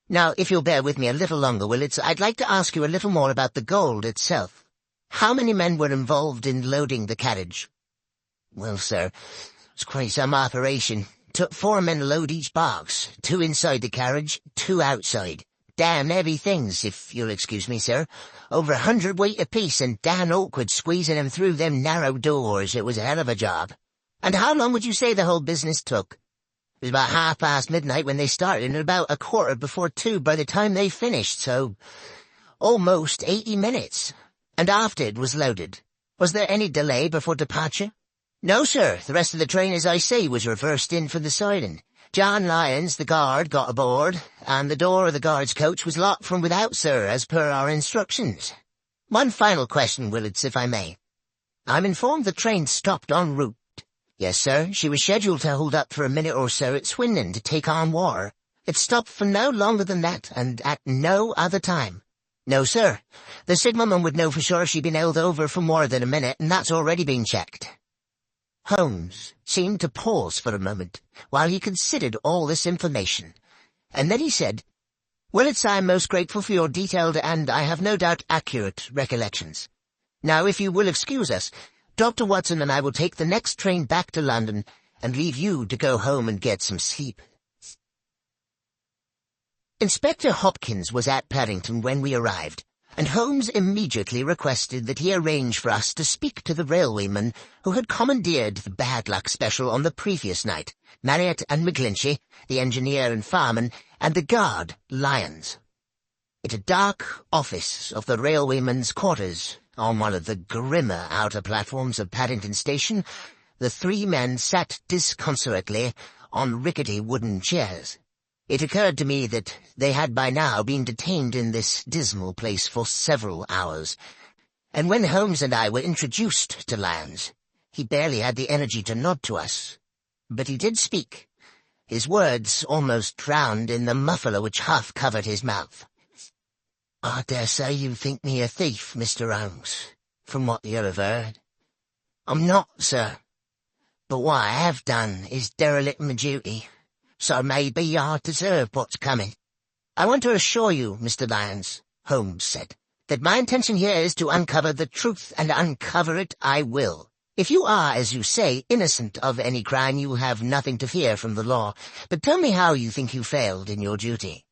Now, if you'll bear with me a little longer, Willits, I'd like to ask you a little more about the gold itself. How many men were involved in loading the carriage?" "Well, sir, it was quite some operation. Took 4 men to load each box, 2 inside the carriage, 2 outside. Damn heavy things, if you'll excuse me, sir. Over 100 weight apiece, and damn awkward squeezing them through them narrow doors. It was a hell of a job." "And how long would you say the whole business took?" "It was about midnight when they started, and about 2:15 by the time they finished, so almost 80 minutes. "And after it was loaded, was there any delay before departure?" "No, sir. The rest of the train, as I say, was reversed in from the siding. John Lyons, the guard, got aboard, and the door of the guard's coach was locked from without, sir, as per our instructions." "One final question, Willits, if I may. I'm informed the train stopped en route." "Yes, sir. She was scheduled to hold up for a minute or so at Swindon to take on water. It stopped for no longer than that, and at no other time." "No, sir. The signalman would know for sure if she'd been held over for more than a minute, and that's already been checked." Holmes seemed to pause for a moment while he considered all this information, and then he said, "Willits, I am most grateful for your detailed and, I have no doubt, accurate recollections. Now, if you will excuse us, Dr. Watson and I will take the next train back to London and leave you to go home and get some sleep." Inspector Hopkins was at Paddington when we arrived, and Holmes immediately requested that he arrange for us to speak to the railwayman who had commandeered the bad luck special on the previous night, Marriott and McGlinchey, the engineer and fireman, and the guard, Lyons. At a dark office of the railwayman's quarters, on one of the grimmer outer platforms of Paddington Station, the 3 men sat disconsolately on rickety wooden chairs. It occurred to me that they had by now been detained in this dismal place for several hours, and when Holmes and I were introduced to Lyons, he barely had the energy to nod to us. But he did speak, his words almost drowned in the muffler which half covered his mouth. "I dare say you think me a thief, Mr. Holmes, from what you have heard. I'm not, sir. But what I have done is derelict my duty, so maybe I deserve what's coming." "I want to assure you, Mr. Lyons," Holmes said, "that my intention here is to uncover the truth, and uncover it I will. If you are, as you say, innocent of any crime, you have nothing to fear from the law. But tell me how you think you failed in your duty."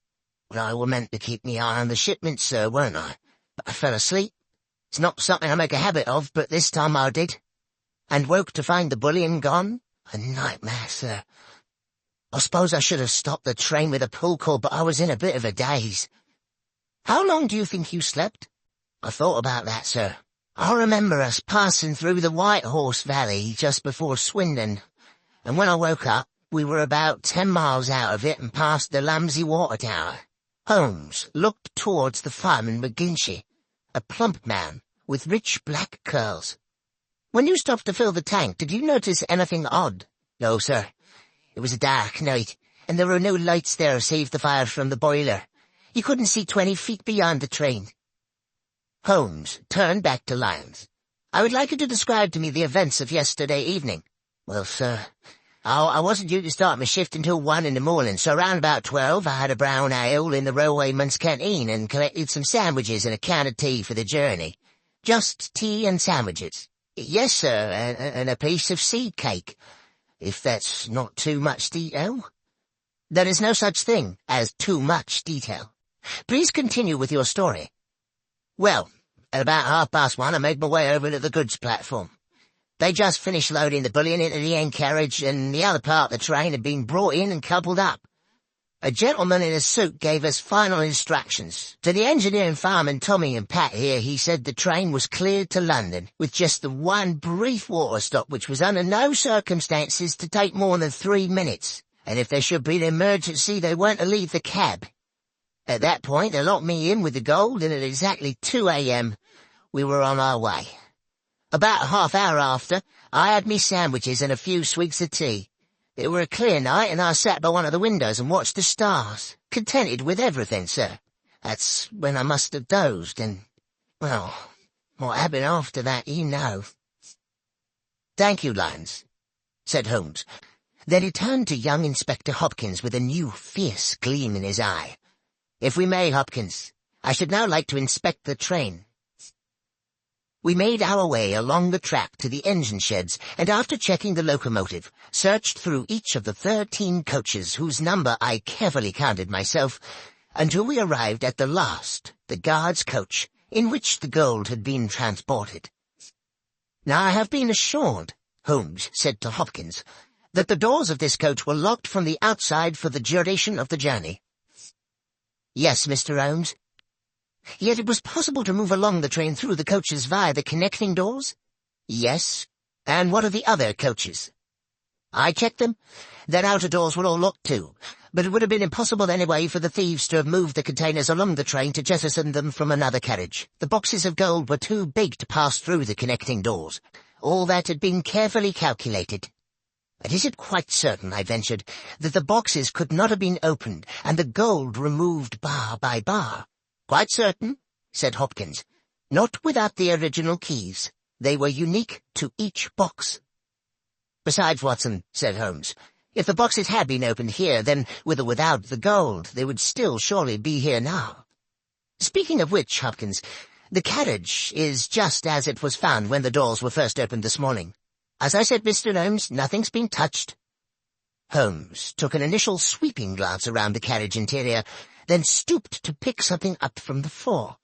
"Well, I were meant to keep me eye on the shipment, sir, weren't I? But I fell asleep. It's not something I make a habit of, but this time I did. And woke to find the bullion gone. A nightmare, sir. I suppose I should have stopped the train with a pull cord, but I was in a bit of a daze." "How long do you think you slept?" "I thought about that, sir. I remember us passing through the White Horse Valley just before Swindon, and when I woke up, we were about 10 miles out of it and past the Lamsey Water Tower." Holmes looked towards the fireman McGinty, a plump man with rich black curls. "When you stopped to fill the tank, did you notice anything odd?" "No, sir. It was a dark night, and there were no lights there save the fire from the boiler. You couldn't see 20 feet beyond the train." Holmes turned back to Lyons. "I would like you to describe to me the events of yesterday evening." "Well, sir, I wasn't due to start my shift until 1 in the morning, so around about 12 I had a brown ale in the railwayman's canteen and collected some sandwiches and a can of tea for the journey." "Just tea and sandwiches?" "Yes, sir, and a piece of seed cake, if that's not too much detail." "There is no such thing as too much detail. Please continue with your story." "Well, at about 1:30 I made my way over to the goods platform. They just finished loading the bullion into the end carriage, and the other part of the train had been brought in and coupled up. A gentleman in a suit gave us final instructions. To the engineer and fireman Tommy and Pat here, he said the train was cleared to London, with just the one brief water stop which was under no circumstances to take more than 3 minutes, and if there should be an emergency they weren't to leave the cab. At that point they locked me in with the gold, and at exactly 2 a.m. we were on our way. About a half hour after, I had me sandwiches and a few swigs of tea. It were a clear night, and I sat by one of the windows and watched the stars, contented with everything, sir. That's when I must have dozed, and, well, what happened after that, you know." "Thank you, Lyons," said Holmes. Then he turned to young Inspector Hopkins with a new, fierce gleam in his eye. "If we may, Hopkins, I should now like to inspect the train." We made our way along the track to the engine sheds, and after checking the locomotive, searched through each of the 13 coaches, whose number I carefully counted myself, until we arrived at the last, the guard's coach, in which the gold had been transported. "Now I have been assured," Holmes said to Hopkins, "that the doors of this coach were locked from the outside for the duration of the journey." "Yes, Mr. Holmes." "Yet it was possible to move along the train through the coaches via the connecting doors?" "Yes." "And what of the other coaches?" "I checked them. Their outer doors were all locked too, but it would have been impossible anyway for the thieves to have moved the containers along the train to jettison them from another carriage. The boxes of gold were too big to pass through the connecting doors. All that had been carefully calculated." "But is it quite certain," I ventured, "that the boxes could not have been opened and the gold removed bar by bar?" "Quite certain," said Hopkins. "Not without the original keys. They were unique to each box." "Besides, Watson," said Holmes, "if the boxes had been opened here, then, with or without the gold, they would still surely be here now. Speaking of which, Hopkins, the carriage is just as it was found when the doors were first opened this morning. As I said, Mr. Holmes, nothing's been touched." Holmes took an initial sweeping glance around the carriage interior, then stooped to pick something up from the floor.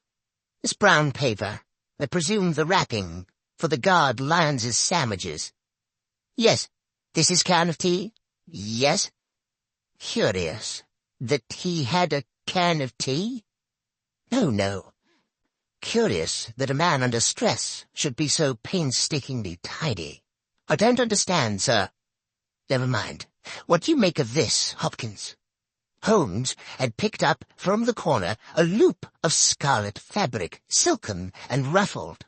"This brown paper, I presume the wrapping for the guard Lyons's sandwiches." "Yes." "This is can of tea?" "Yes." "Curious that he had a can of tea?" No. Curious that a man under stress should be so painstakingly tidy." "I don't understand, sir." Never mind. What do you make of this, Hopkins? Holmes had picked up from the corner a loop of scarlet fabric, silken and ruffled.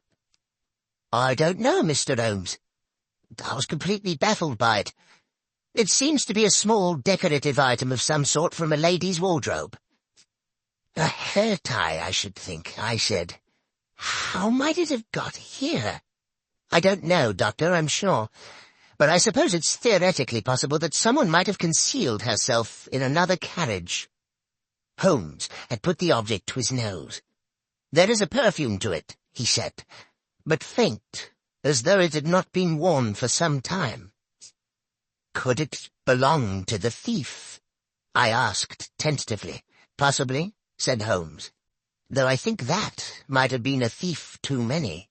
I don't know, Mr. Holmes. I was completely baffled by it. It seems to be a small decorative item of some sort from a lady's wardrobe. A hair tie, I should think, I said. How might it have got here? I don't know, Doctor, I'm sure. But I suppose it's theoretically possible that someone might have concealed herself in another carriage. Holmes had put the object to his nose. There is a perfume to it, he said, but faint, as though it had not been worn for some time. Could it belong to the thief? I asked tentatively. Possibly, said Holmes, though I think that might have been a thief too many.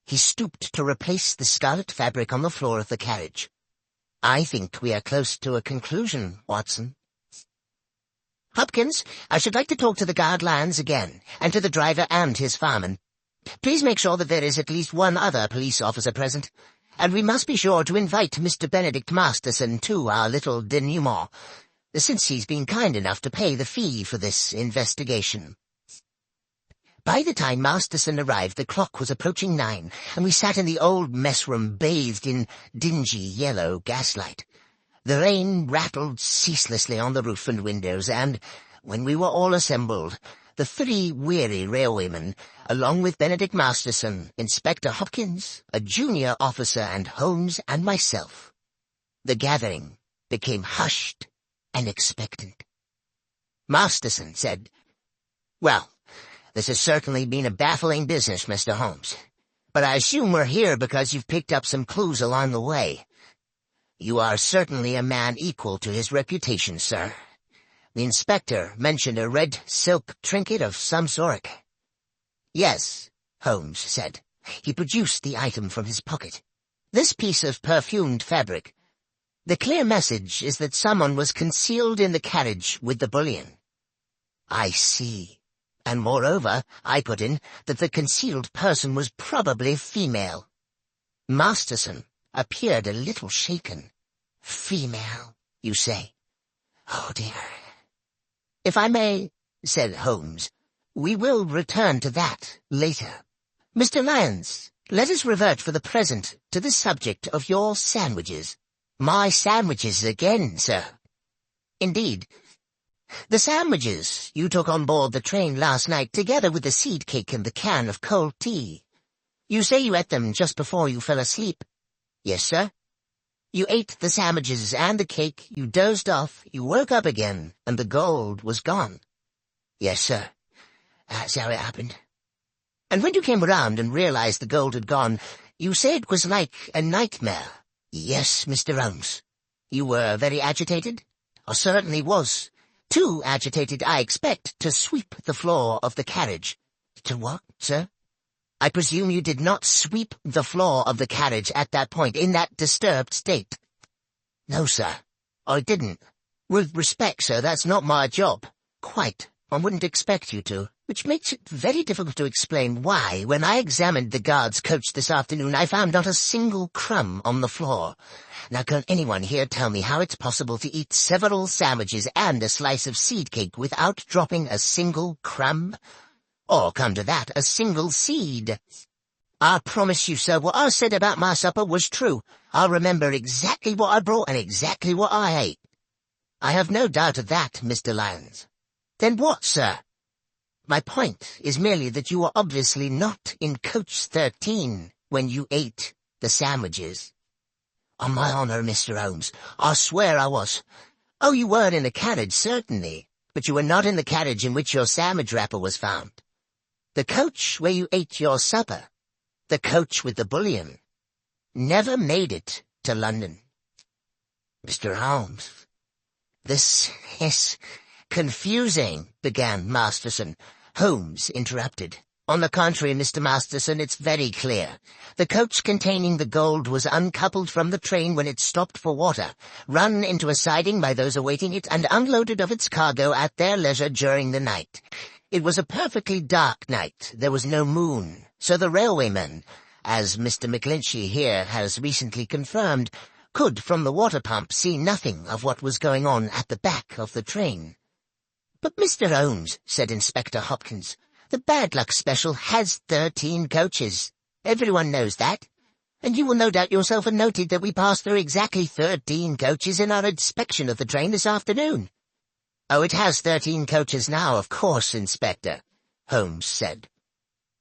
He stooped to replace the scarlet fabric on the floor of the carriage. I think we are close to a conclusion, Watson. Hopkins, I should like to talk to the guard lions again, and to the driver and his fireman. Please make sure that there is at least one other police officer present, and we must be sure to invite Mr. Benedict Masterson to our little denouement, since he's been kind enough to pay the fee for this investigation. By the time Masterson arrived, the clock was approaching 9, and we sat in the old mess room bathed in dingy yellow gaslight. The rain rattled ceaselessly on the roof and windows, and, when we were all assembled, the 3 weary railwaymen, along with Benedict Masterson, Inspector Hopkins, a junior officer, and Holmes and myself, the gathering became hushed and expectant. Masterson said, "Well, this has certainly been a baffling business, Mr. Holmes, but I assume we're here because you've picked up some clues along the way. You are certainly a man equal to his reputation, sir." The inspector mentioned a red silk trinket of some sort. "Yes," Holmes said. He produced the item from his pocket. "This piece of perfumed fabric. The clear message is that someone was concealed in the carriage with the bullion." "I see. And moreover, I put in that the concealed person was probably female." Masterson appeared a little shaken. "Female, you say? Oh, dear." "If I may," said Holmes, "we will return to that later. Mr. Lyons, let us revert for the present to the subject of your sandwiches." "My sandwiches again, sir?" "Indeed. The sandwiches you took on board the train last night, together with the seed cake and the can of cold tea. You say you ate them just before you fell asleep." "Yes, sir." "You ate the sandwiches and the cake, you dozed off, you woke up again, and the gold was gone." "Yes, sir. That's how it happened." "And when you came around and realized the gold had gone, you say it was like a nightmare." "Yes, Mr. Holmes." "You were very agitated?" "I certainly was. Too agitated, I expect, to sweep the floor of the carriage." "To what, sir?" "I presume you did not sweep the floor of the carriage at that point, in that disturbed state." "No, sir, I didn't. With respect, sir, that's not my job." "Quite. I wouldn't expect you to, which makes it very difficult to explain why, when I examined the guard's coach this afternoon, I found not a single crumb on the floor. Now, can anyone here tell me how it's possible to eat several sandwiches and a slice of seed cake without dropping a single crumb? Or, come to that, a single seed?" "I promise you, sir, what I said about my supper was true. I remember exactly what I brought and exactly what I ate." "I have no doubt of that, Mr. Lyons." "Then what, sir?" "My point is merely that you were obviously not in coach 13 when you ate the sandwiches." "On my honor, Mr. Holmes, I swear I was." "Oh, you were in the carriage, certainly, but you were not in the carriage in which your sandwich wrapper was found. The coach where you ate your supper, the coach with the bullion, never made it to London." "Mr. Holmes, this is confusing," began Masterson. Holmes interrupted. "On the contrary, Mr. Masterson, it's very clear. The coach containing the gold was uncoupled from the train when it stopped for water, run into a siding by those awaiting it, and unloaded of its cargo at their leisure during the night. It was a perfectly dark night. There was no moon, so the railwaymen, as Mr. McGlinchey here has recently confirmed, could from the water pump see nothing of what was going on at the back of the train. "But Mr. Holmes," said Inspector Hopkins, "the bad luck special has 13 coaches. Everyone knows that. And you will no doubt yourself have noted that we passed through exactly 13 coaches in our inspection of the train this afternoon." "Oh, it has 13 coaches now, of course, Inspector," Holmes said.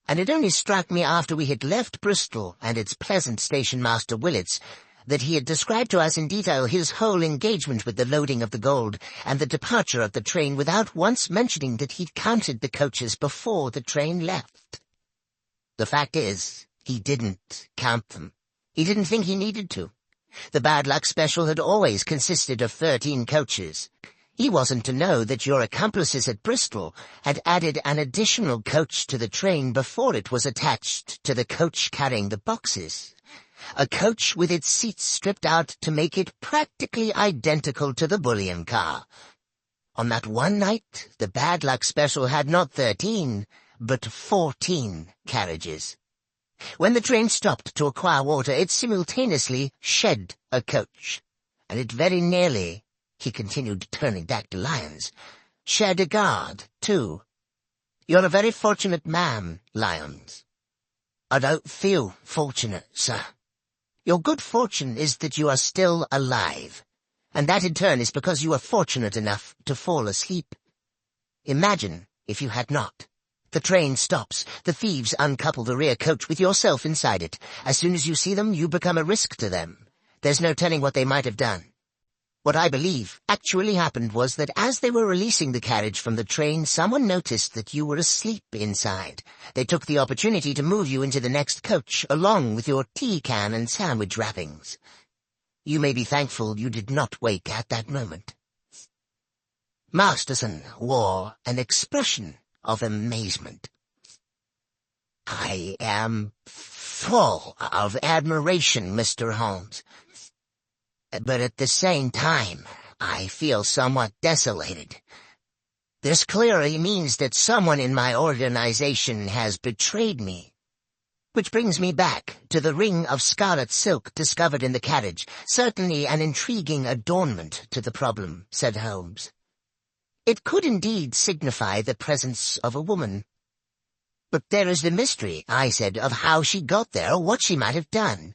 "And it only struck me after we had left Bristol and its pleasant station master Willits that he had described to us in detail his whole engagement with the loading of the gold and the departure of the train without once mentioning that he'd counted the coaches before the train left. The fact is, he didn't count them. He didn't think he needed to. The bad luck special had always consisted of 13 coaches. He wasn't to know that your accomplices at Bristol had added an additional coach to the train before it was attached to the coach carrying the boxes. A coach with its seats stripped out to make it practically identical to the bullion car. On that one night, the bad luck special had not 13, but 14 carriages. When the train stopped to acquire water, it simultaneously shed a coach, and it very nearly, he continued, turning back to Lyons, shed a guard, too. You're a very fortunate man, Lyons." "I don't feel fortunate, sir." "Your good fortune is that you are still alive, and that in turn is because you were fortunate enough to fall asleep. Imagine if you had not. The train stops. The thieves uncouple the rear coach with yourself inside it. As soon as you see them, you become a risk to them. There's no telling what they might have done. What I believe actually happened was that as they were releasing the carriage from the train, someone noticed that you were asleep inside. They took the opportunity to move you into the next coach, along with your tea can and sandwich wrappings. You may be thankful you did not wake at that moment." Masterson wore an expression of amazement. "I am full of admiration, Mr. Holmes. But at the same time, I feel somewhat desolated. This clearly means that someone in my organization has betrayed me. Which brings me back to the ring of scarlet silk discovered in the carriage. Certainly an intriguing adornment to the problem," said Holmes. "It could indeed signify the presence of a woman. But there is the mystery," I said, "of how she got there or what she might have done."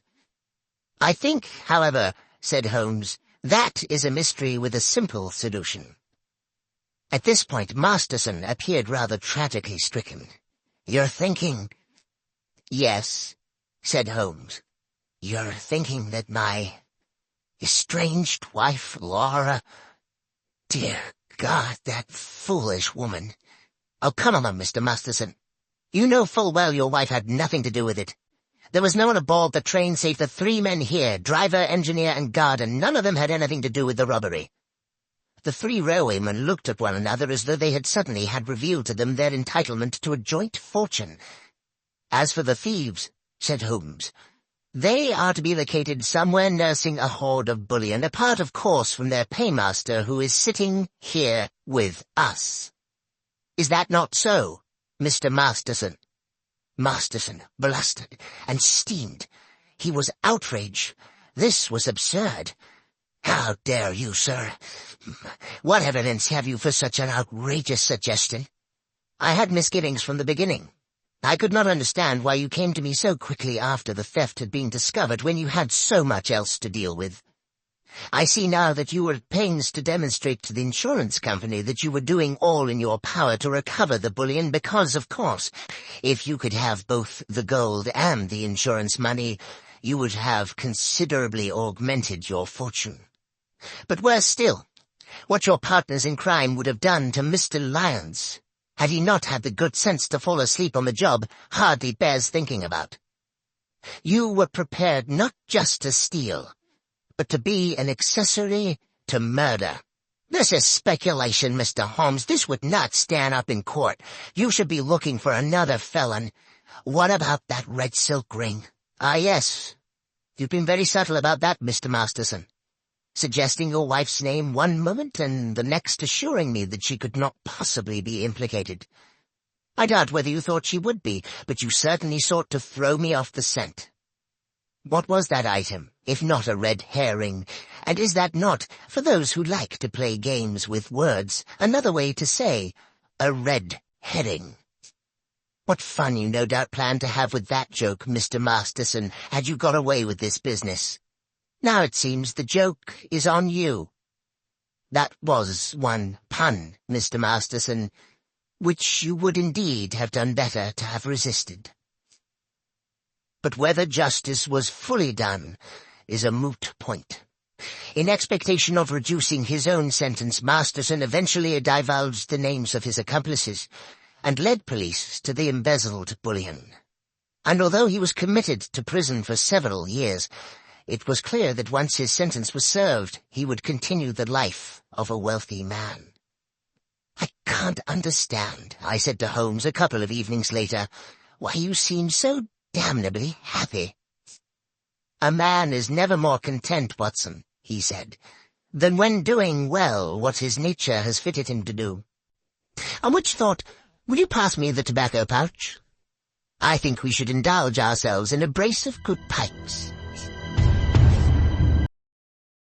"I think, however," said Holmes, "that is a mystery with a simple solution." At this point, Masterson appeared rather tragically stricken. "You're thinking—" "Yes," said Holmes. "You're thinking that my estranged wife, Laura— Dear God, that foolish woman. Oh, come along, Mr. Masterson. You know full well your wife had nothing to do with it. There was no one aboard the train save the 3 men here, driver, engineer, and guard, and none of them had anything to do with the robbery." The 3 railwaymen looked at one another as though they had suddenly had revealed to them their entitlement to a joint fortune. "As for the thieves," said Holmes, "they are to be located somewhere nursing a hoard of bullion, apart, of course, from their paymaster, who is sitting here with us. Is that not so, Mr. Masterson?" Masterson blustered and steamed. He was outraged. This was absurd. "How dare you, sir? What evidence have you for such an outrageous suggestion?" "I had misgivings from the beginning. I could not understand why you came to me so quickly after the theft had been discovered when you had so much else to deal with. I see now that you were at pains to demonstrate to the insurance company that you were doing all in your power to recover the bullion because, of course, if you could have both the gold and the insurance money, you would have considerably augmented your fortune. But worse still, what your partners in crime would have done to Mr. Lyons, had he not had the good sense to fall asleep on the job, hardly bears thinking about. You were prepared not just to steal, but to be an accessory to murder. This is speculation, Mr. Holmes. This would not stand up in court. You should be looking for another felon. What about that red silk ring?" "Ah, yes. You've been very subtle about that, Mr. Masterson. Suggesting your wife's name one moment and the next assuring me that she could not possibly be implicated. I doubt whether you thought she would be, but you certainly sought to throw me off the scent." What was that item, if not a red herring? And is that not, for those who like to play games with words, another way to say, a red herring? What fun you no doubt planned to have with that joke, Mr. Masterson, had you got away with this business. Now it seems the joke is on you. That was one pun, Mr. Masterson, which you would indeed have done better to have resisted. But whether justice was fully done is a moot point. In expectation of reducing his own sentence, Masterson eventually divulged the names of his accomplices and led police to the embezzled bullion. And although he was committed to prison for several years, it was clear that once his sentence was served, he would continue the life of a wealthy man. "I can't understand," I said to Holmes a couple of evenings later, "why you seem so damnably happy." "A man is never more content, Watson," he said, "than when doing well what his nature has fitted him to do. On which thought, will you pass me the tobacco pouch? I think we should indulge ourselves in a brace of good pipes."